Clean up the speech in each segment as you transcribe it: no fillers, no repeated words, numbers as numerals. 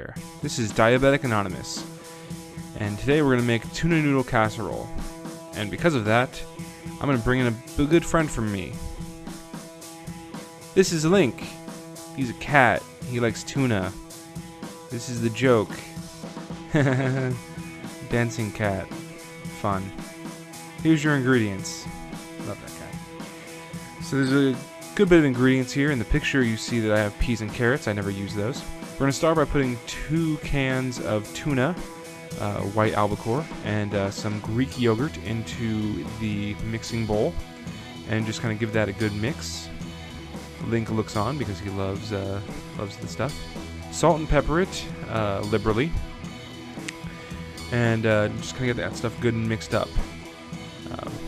there. This is Diabetic Anonymous, and today we're going to make tuna noodle casserole. And because of that, I'm going to bring in a good friend from me. This is Link. He's a cat. He likes tuna. This is the joke. Dancing cat. Fun. Here's your ingredients. Love that cat. So there's a good bit of ingredients here. In the picture you see that I have peas and carrots. I never use those. We're going to start by putting 2 cans of tuna, white albacore, and some Greek yogurt into the mixing bowl, and just kind of give that a good mix. Link looks on because he loves the stuff. Salt and pepper it liberally, and just kind of get that stuff good and mixed up.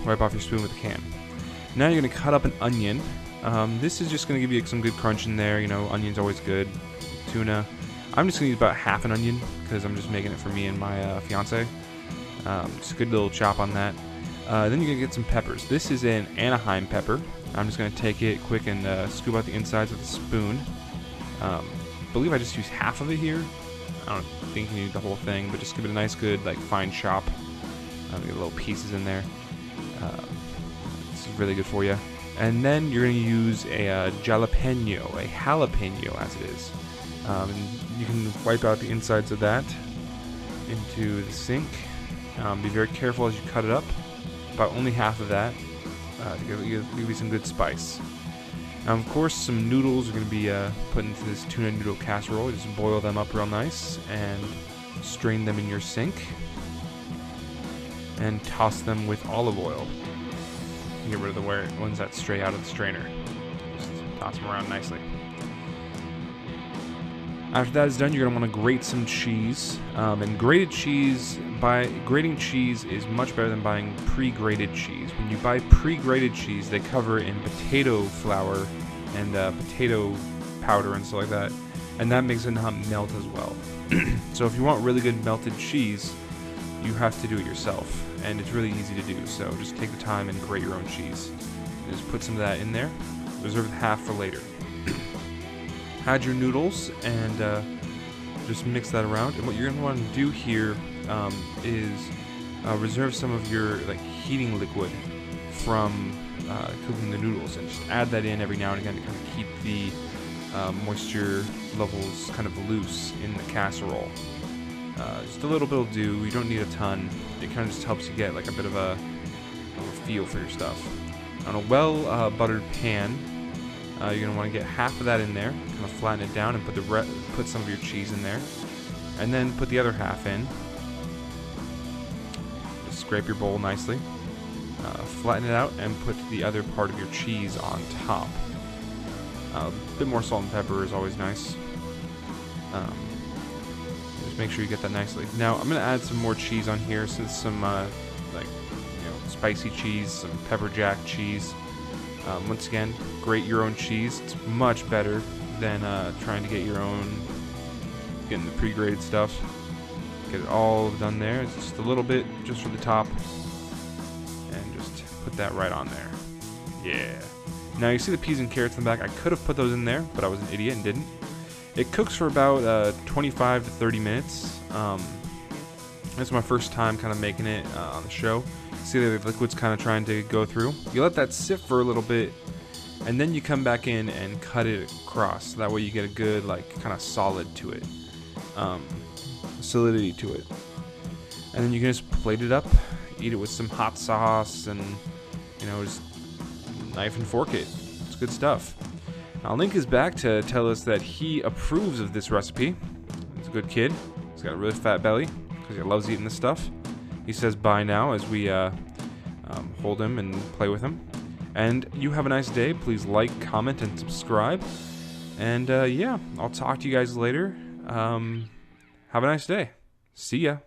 Wipe off your spoon with a can. Now you're going to cut up an onion. This is just going to give you some good crunch in there. You know, onion's always good. Tuna. I'm just going to use about half an onion because I'm just making it for me and my fiance. Just a good little chop on that. Then you're going to get some peppers. This is an Anaheim pepper. I'm just going to take it quick and scoop out the insides with a spoon. I believe I just used half of it here. I don't think you need the whole thing, but just give it a nice good like fine chop. Get little pieces in there. This is really good for you. And then you're going to use a jalapeno, as it is. And you can wipe out the insides of that into the sink. Be very careful as you cut it up. About only half of that to give you some good spice. Now, of course, some noodles are going to be put into this tuna noodle casserole. Just boil them up real nice and strain them in your sink. And toss them with olive oil. Get rid of the ones that stray out of the strainer. Just toss them around nicely. After that is done, you're going to want to grate some cheese. And grating cheese is much better than buying pre-grated cheese. When you buy pre-grated cheese, they cover it in potato flour and potato powder and stuff like that. And that makes it not melt as well. So if you want really good melted cheese, you have to do it yourself. And it's really easy to do, so just take the time and grate your own cheese. And just put some of that in there. Reserve half for later. Add your noodles and just mix that around. And what you're going to want to do here is reserve some of your heating liquid from cooking the noodles, and just add that in every now and again to kind of keep the moisture levels kind of loose in the casserole. Just a little bit will do. You don't need a ton. It kind of just helps you get like a bit of a feel for your stuff. On a well buttered pan, you're going to want to get half of that in there, kind of flatten it down, and put some of your cheese in there, and then put the other half in. Just scrape your bowl nicely, flatten it out, and put the other part of your cheese on top. A bit more salt and pepper is always nice. Just make sure you get that nicely. Now I'm going to add some more cheese on here, since some spicy cheese, some pepper jack cheese. Once again, grate your own cheese. It's much better than trying to get your own, getting the pre-grated stuff. Get it all done there. It's just a little bit just for the top, and just put that right on there. Yeah. Now you see the peas and carrots in the back. I could have put those in there, but I was an idiot and didn't. It cooks for about 25 to 30 minutes. This is my first time kind of making it on the show. See the liquid's kind of trying to go through. You let that sit for a little bit, and then you come back in and cut it across. That way you get a good kind of solid to it, solidity to it. And then you can just plate it up, eat it with some hot sauce, and just knife and fork it. It's good stuff. Now Link is back to tell us that he approves of this recipe. He's a good kid. He's got a really fat belly because he loves eating this stuff. He says bye now as we hold him and play with him. And you have a nice day. Please like, comment, and subscribe. And yeah, I'll talk to you guys later. Have a nice day. See ya.